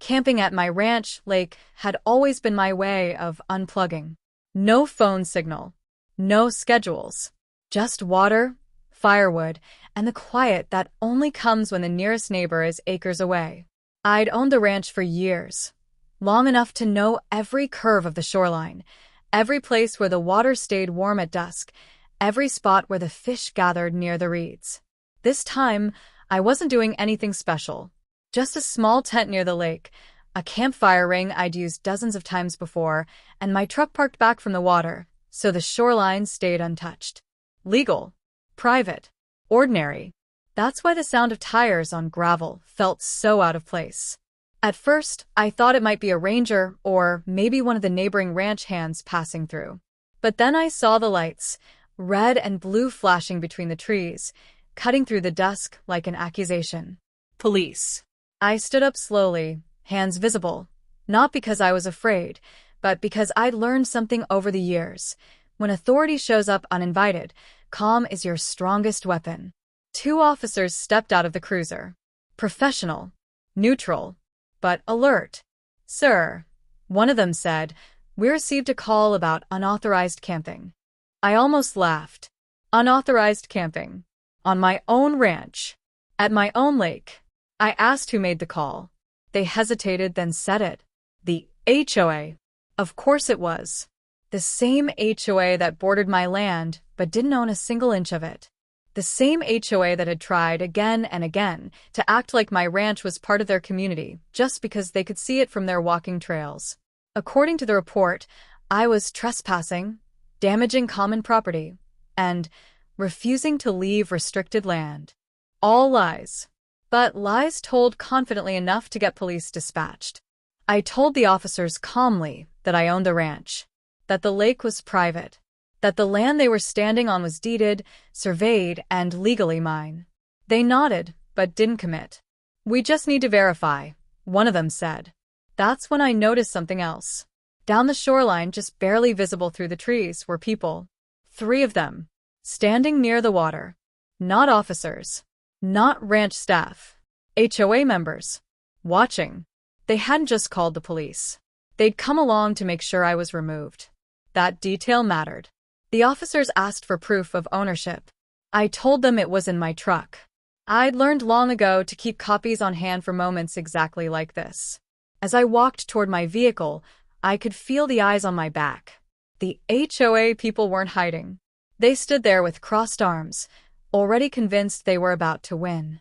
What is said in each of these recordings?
Camping at my ranch lake had always been my way of unplugging. No phone signal, no schedules, just water, firewood, and the quiet that only comes when the nearest neighbor is acres away. I'd owned the ranch for years, long enough to know every curve of the shoreline, every place where the water stayed warm at dusk, every spot where the fish gathered near the reeds. This time, I wasn't doing anything special. Just a small tent near the lake, a campfire ring I'd used dozens of times before, and my truck parked back from the water, so the shoreline stayed untouched. Legal, private, ordinary. That's why the sound of tires on gravel felt so out of place. At first, I thought it might be a ranger or maybe one of the neighboring ranch hands passing through. But then I saw the lights, red and blue flashing between the trees, cutting through the dusk like an accusation. Police. I stood up slowly, hands visible, not because I was afraid, but because I'd learned something over the years. When authority shows up uninvited, calm is your strongest weapon. 2 officers stepped out of the cruiser. Professional, neutral, but alert. "Sir," one of them said, "we received a call about unauthorized camping." I almost laughed. Unauthorized camping. On my own ranch. At my own lake. I asked who made the call. They hesitated, then said it. The HOA. Of course it was. The same HOA that bordered my land, but didn't own a single inch of it. The same HOA that had tried again and again to act like my ranch was part of their community, just because they could see it from their walking trails. According to the report, I was trespassing, damaging common property, and refusing to leave restricted land. All lies. But lies told confidently enough to get police dispatched. I told the officers calmly that I owned the ranch, that the lake was private, that the land they were standing on was deeded, surveyed, and legally mine. They nodded, but didn't commit. "We just need to verify," one of them said. That's when I noticed something else. Down the shoreline, just barely visible through the trees, were people. 3 of them. Standing near the water. Not officers. Not ranch staff. HOA members. Watching. They hadn't just called the police. They'd come along to make sure I was removed. That detail mattered. The officers asked for proof of ownership. I told them it was in my truck. I'd learned long ago to keep copies on hand for moments exactly like this. As I walked toward my vehicle, I could feel the eyes on my back. The HOA people weren't hiding. They stood there with crossed arms, already convinced they were about to win.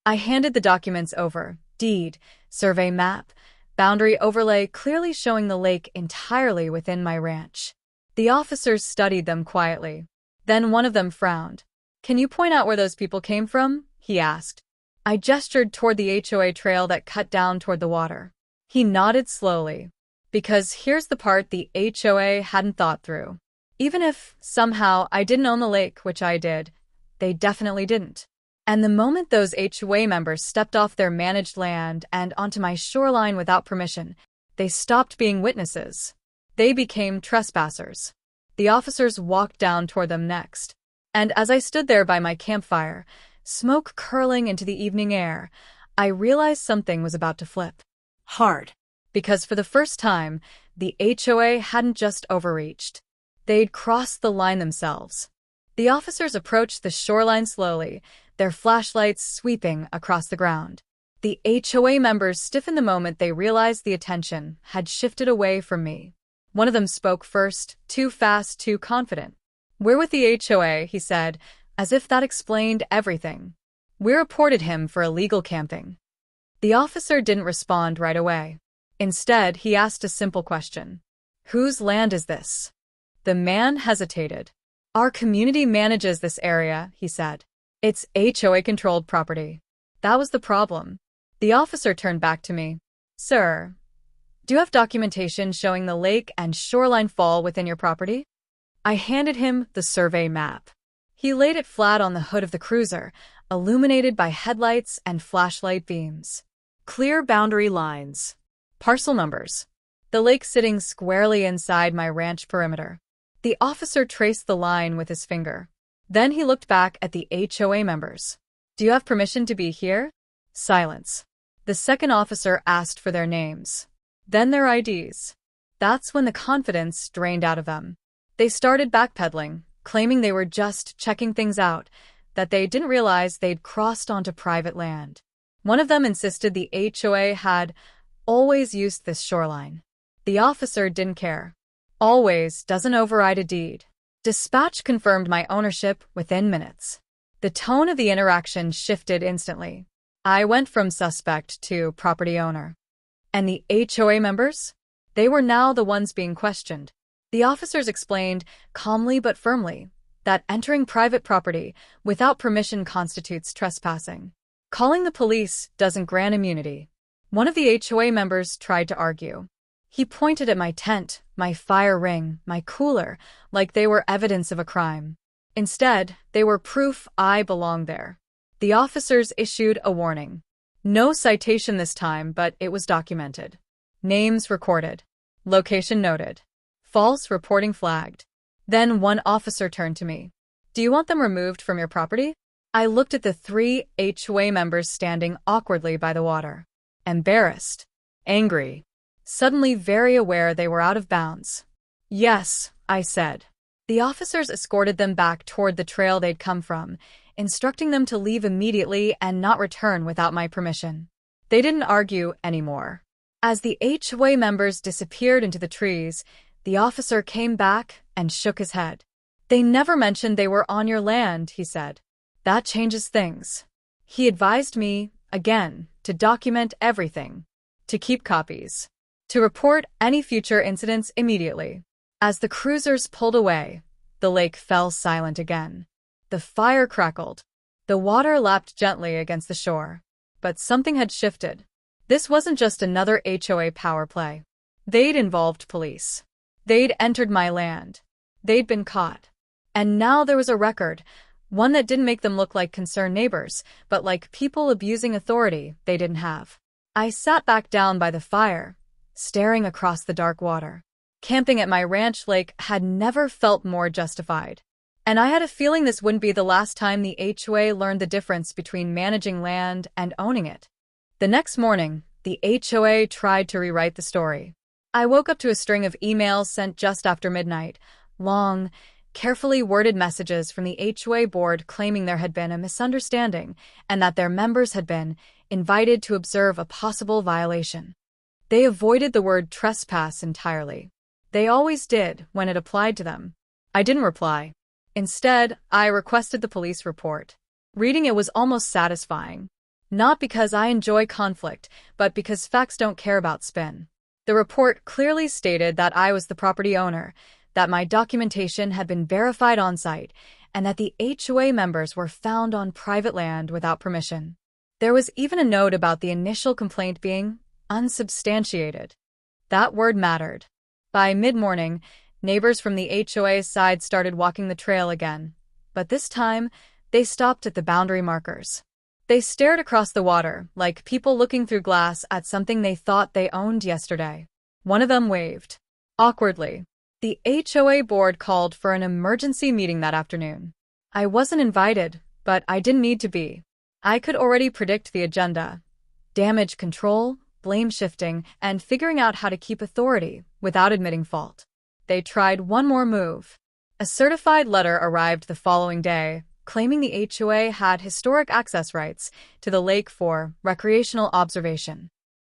I handed the documents over, deed, survey map, boundary overlay clearly showing the lake entirely within my ranch. The officers studied them quietly. Then one of them frowned. "Can you point out where those people came from?" he asked. I gestured toward the HOA trail that cut down toward the water. He nodded slowly. Because here's the part the HOA hadn't thought through. Even if, somehow, I didn't own the lake, which I did, they definitely didn't. And the moment those HOA members stepped off their managed land and onto my shoreline without permission, they stopped being witnesses. They became trespassers. The officers walked down toward them next. And as I stood there by my campfire, smoke curling into the evening air, I realized something was about to flip. Hard. Because for the first time, the HOA hadn't just overreached. They'd crossed the line themselves. The officers approached the shoreline slowly, their flashlights sweeping across the ground. The HOA members stiffened the moment they realized the attention had shifted away from me. One of them spoke first, too fast, too confident. "We're with the HOA," he said, as if that explained everything. "We reported him for illegal camping." The officer didn't respond right away. Instead, he asked a simple question. "Whose land is this?" The man hesitated. "Our community manages this area," he said. "It's HOA-controlled property." That was the problem. The officer turned back to me. "Sir, do you have documentation showing the lake and shoreline fall within your property?" I handed him the survey map. He laid it flat on the hood of the cruiser, illuminated by headlights and flashlight beams. Clear boundary lines. Parcel numbers. The lake sitting squarely inside my ranch perimeter. The officer traced the line with his finger. Then he looked back at the HOA members. "Do you have permission to be here?" Silence. The second officer asked for their names, then their IDs. That's when the confidence drained out of them. They started backpedaling, claiming they were just checking things out, that they didn't realize they'd crossed onto private land. One of them insisted the HOA had always used this shoreline. The officer didn't care. Always doesn't override a deed. Dispatch confirmed my ownership within minutes. The tone of the interaction shifted instantly. I went from suspect to property owner. And the HOA members? They were now the ones being questioned. The officers explained, calmly but firmly, that entering private property without permission constitutes trespassing. Calling the police doesn't grant immunity. One of the HOA members tried to argue. He pointed at my tent, my fire ring, my cooler, like they were evidence of a crime. Instead, they were proof I belonged there. The officers issued a warning. No citation this time, but it was documented. Names recorded. Location noted. False reporting flagged. Then one officer turned to me. Do you want them removed from your property? I looked at the 3 HOA members standing awkwardly by the water. Embarrassed. Angry. Suddenly very aware they were out of bounds. Yes, I said. The officers escorted them back toward the trail they'd come from, instructing them to leave immediately and not return without my permission. They didn't argue anymore. As the HOA members disappeared into the trees, the officer came back and shook his head. They never mentioned they were on your land, he said. That changes things. He advised me, again, to document everything, to keep copies, to report any future incidents immediately. As the cruisers pulled away, the lake fell silent again. The fire crackled. The water lapped gently against the shore. But something had shifted. This wasn't just another HOA power play. They'd involved police. They'd entered my land. They'd been caught. And now there was a record, one that didn't make them look like concerned neighbors, but like people abusing authority they didn't have. I sat back down by the fire, staring across the dark water. Camping at my ranch lake had never felt more justified. And I had a feeling this wouldn't be the last time the HOA learned the difference between managing land and owning it. The next morning, the HOA tried to rewrite the story. I woke up to a string of emails sent just after midnight, long, carefully worded messages from the HOA board claiming there had been a misunderstanding and that their members had been invited to observe a possible violation. They avoided the word trespass entirely. They always did when it applied to them. I didn't reply. Instead, I requested the police report. Reading it was almost satisfying. Not because I enjoy conflict, but because facts don't care about spin. The report clearly stated that I was the property owner, that my documentation had been verified on-site, and that the HOA members were found on private land without permission. There was even a note about the initial complaint being unsubstantiated. That word mattered. By mid-morning, neighbors from the HOA's side started walking the trail again, but this time, they stopped at the boundary markers. They stared across the water, like people looking through glass at something they thought they owned yesterday. One of them waved. Awkwardly. The HOA board called for an emergency meeting that afternoon. I wasn't invited, but I didn't need to be. I could already predict the agenda. Damage control, blame shifting, and figuring out how to keep authority without admitting fault. They tried one more move. A certified letter arrived the following day, claiming the HOA had historic access rights to the lake for recreational observation.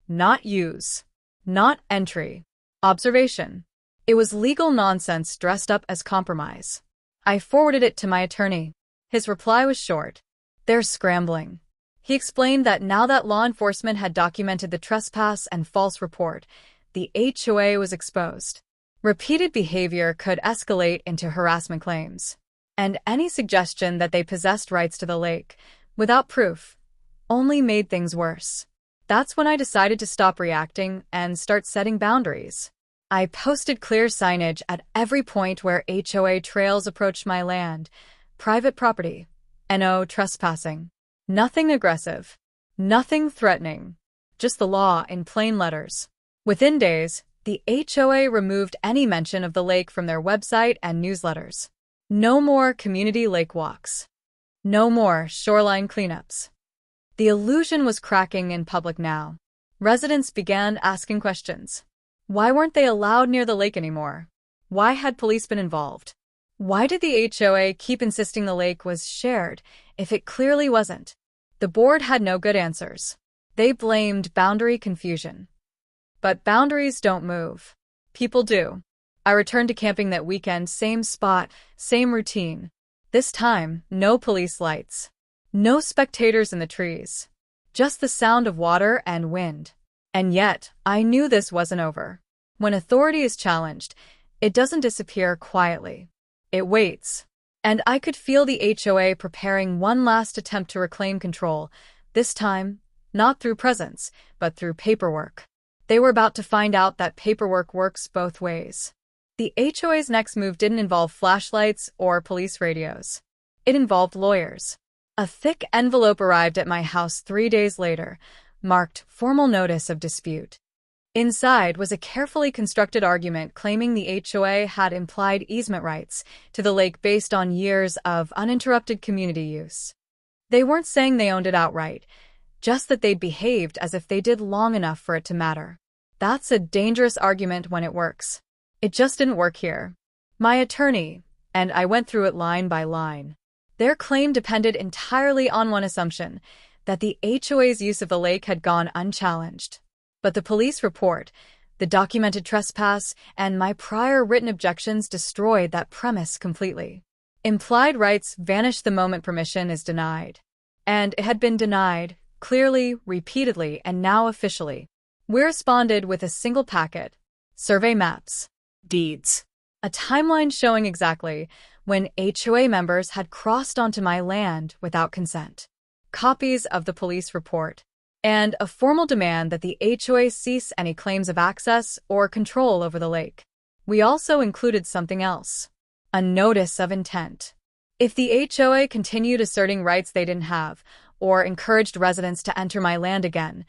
Not use. Not entry. Observation. It was legal nonsense dressed up as compromise. I forwarded it to my attorney. His reply was short. They're scrambling. He explained that now that law enforcement had documented the trespass and false report, the HOA was exposed. Repeated behavior could escalate into harassment claims. And any suggestion that they possessed rights to the lake, without proof, only made things worse. That's when I decided to stop reacting and start setting boundaries. I posted clear signage at every point where HOA trails approached my land. Private property. No trespassing. Nothing aggressive. Nothing threatening. Just the law in plain letters. Within days, the HOA removed any mention of the lake from their website and newsletters. No more community lake walks. No more shoreline cleanups. The illusion was cracking in public now. Residents began asking questions. Why weren't they allowed near the lake anymore? Why had police been involved? Why did the HOA keep insisting the lake was shared if it clearly wasn't? The board had no good answers. They blamed boundary confusion. But boundaries don't move. People do. I returned to camping that weekend, same spot, same routine. This time, no police lights. No spectators in the trees. Just the sound of water and wind. And yet, I knew this wasn't over. When authority is challenged, it doesn't disappear quietly. It waits. And I could feel the HOA preparing one last attempt to reclaim control, this time, not through presence, but through paperwork. They were about to find out that paperwork works both ways. The HOA's next move didn't involve flashlights or police radios. It involved lawyers. A thick envelope arrived at my house 3 days later, marked formal notice of dispute. Inside was a carefully constructed argument claiming the HOA had implied easement rights to the lake based on years of uninterrupted community use. They weren't saying they owned it outright, just that they'd behaved as if they did long enough for it to matter. That's a dangerous argument when it works. It just didn't work here. My attorney and I went through it line by line. Their claim depended entirely on one assumption, that the HOA's use of the lake had gone unchallenged. But the police report, the documented trespass, and my prior written objections destroyed that premise completely. Implied rights vanish the moment permission is denied. And it had been denied, clearly, repeatedly, and now officially. We responded with a single packet: survey maps, deeds, a timeline showing exactly when HOA members had crossed onto my land without consent, copies of the police report, and a formal demand that the HOA cease any claims of access or control over the lake. We also included something else: a notice of intent. If the HOA continued asserting rights they didn't have, or encouraged residents to enter my land again,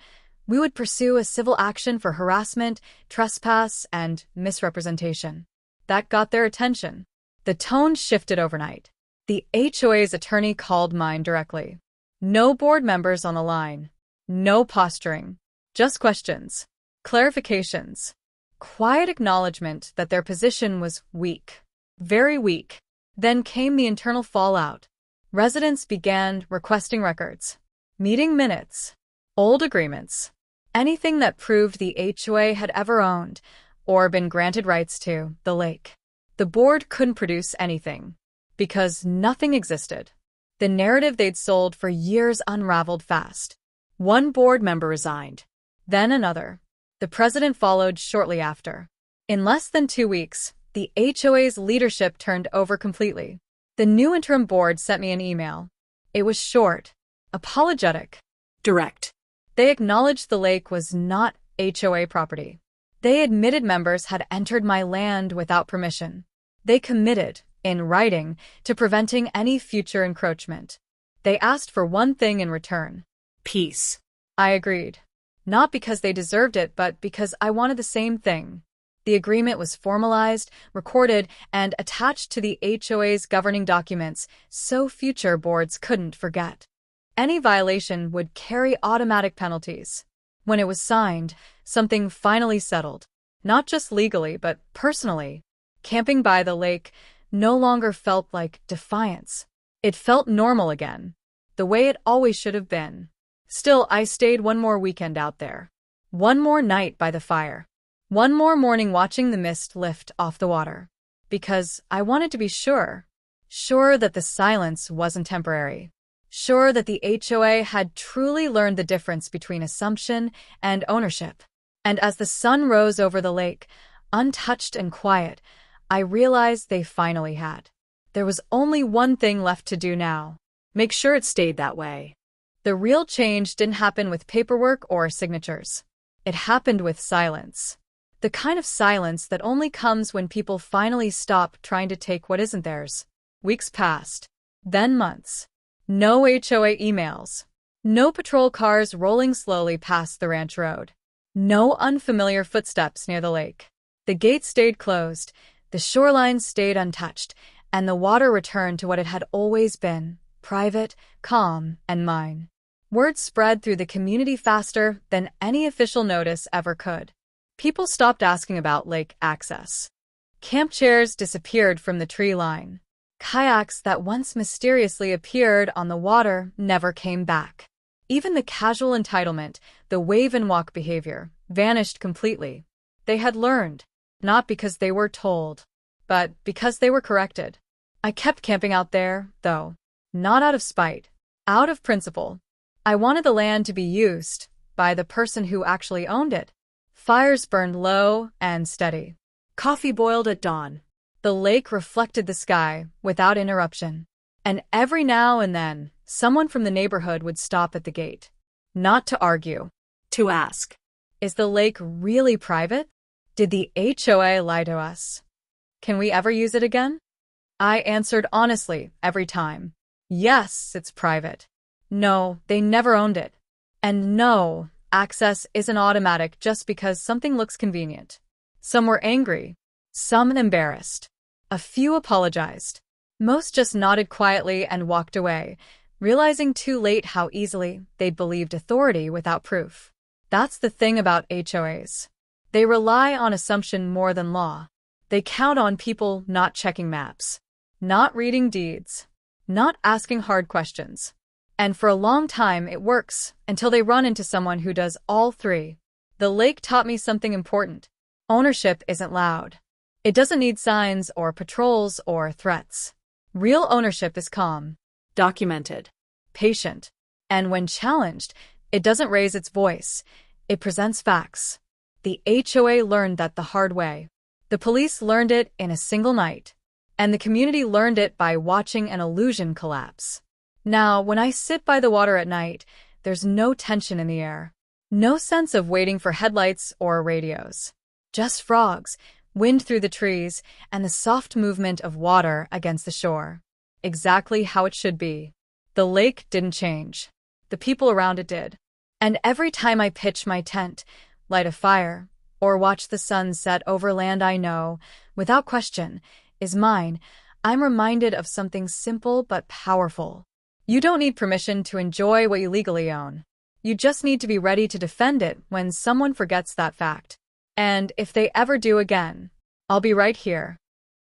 we would pursue a civil action for harassment, trespass, and misrepresentation. That got their attention. The tone shifted overnight. The HOA's attorney called mine directly. No board members on the line. No posturing. Just questions. Clarifications. Quiet acknowledgement that their position was weak. Very weak. Then came the internal fallout. Residents began requesting records, meeting minutes, old agreements, anything that proved the HOA had ever owned or been granted rights to the lake. The board couldn't produce anything because nothing existed. The narrative they'd sold for years unraveled fast. One board member resigned, then another. The president followed shortly after. In less than 2 weeks, the HOA's leadership turned over completely. The new interim board sent me an email. It was short, apologetic, direct. They acknowledged the lake was not HOA property. They admitted members had entered my land without permission. They committed, in writing, to preventing any future encroachment. They asked for one thing in return: peace. I agreed. Not because they deserved it, but because I wanted the same thing. The agreement was formalized, recorded, and attached to the HOA's governing documents so future boards couldn't forget. Any violation would carry automatic penalties. When it was signed, something finally settled. Not just legally, but personally. Camping by the lake no longer felt like defiance. It felt normal again, the way it always should have been. Still, I stayed one more weekend out there. One more night by the fire. One more morning watching the mist lift off the water. Because I wanted to be sure. Sure that the silence wasn't temporary. Sure that the HOA had truly learned the difference between assumption and ownership. And as the sun rose over the lake, untouched and quiet, I realized they finally had. There was only one thing left to do now. Make sure it stayed that way. The real change didn't happen with paperwork or signatures. It happened with silence. The kind of silence that only comes when people finally stop trying to take what isn't theirs. Weeks passed. Then months. No HOA emails. No patrol cars rolling slowly past the ranch road. No unfamiliar footsteps near the lake. The gates stayed closed, the shoreline stayed untouched, and the water returned to what it had always been: private, calm, and mine. Word spread through the community faster than any official notice ever could. People stopped asking about lake access. Camp chairs disappeared from the tree line. Kayaks that once mysteriously appeared on the water never came back. Even the casual entitlement, the wave and walk behavior, vanished completely. They had learned, not because they were told, but because they were corrected. I kept camping out there, though, not out of spite, out of principle. I wanted the land to be used by the person who actually owned it. Fires burned low and steady. Coffee boiled at dawn. The lake reflected the sky without interruption. And every now and then, someone from the neighborhood would stop at the gate. Not to argue, to ask, is the lake really private? Did the HOA lie to us? Can we ever use it again? I answered honestly every time. Yes, it's private. No, they never owned it. And no, access isn't automatic just because something looks convenient. Some were angry, some embarrassed. A few apologized. Most just nodded quietly and walked away, realizing too late how easily they'd believed authority without proof. That's the thing about HOAs. They rely on assumption more than law. They count on people not checking maps, not reading deeds, not asking hard questions. And for a long time it works until they run into someone who does all three. The lake taught me something important. Ownership isn't loud. It doesn't need signs or patrols or threats. Real ownership is calm, documented, patient, and when challenged, it doesn't raise its voice. It presents facts. The HOA learned that the hard way. The police learned it in a single night. And the community learned it by watching an illusion collapse. Now, when I sit by the water at night, there's no tension in the air. No sense of waiting for headlights or radios. Just frogs, wind through the trees, and the soft movement of water against the shore. Exactly how it should be. The lake didn't change. The people around it did. And every time I pitch my tent, light a fire, or watch the sun set over land I know, without question, is mine, I'm reminded of something simple but powerful. You don't need permission to enjoy what you legally own. You just need to be ready to defend it when someone forgets that fact. And if they ever do again, I'll be right here.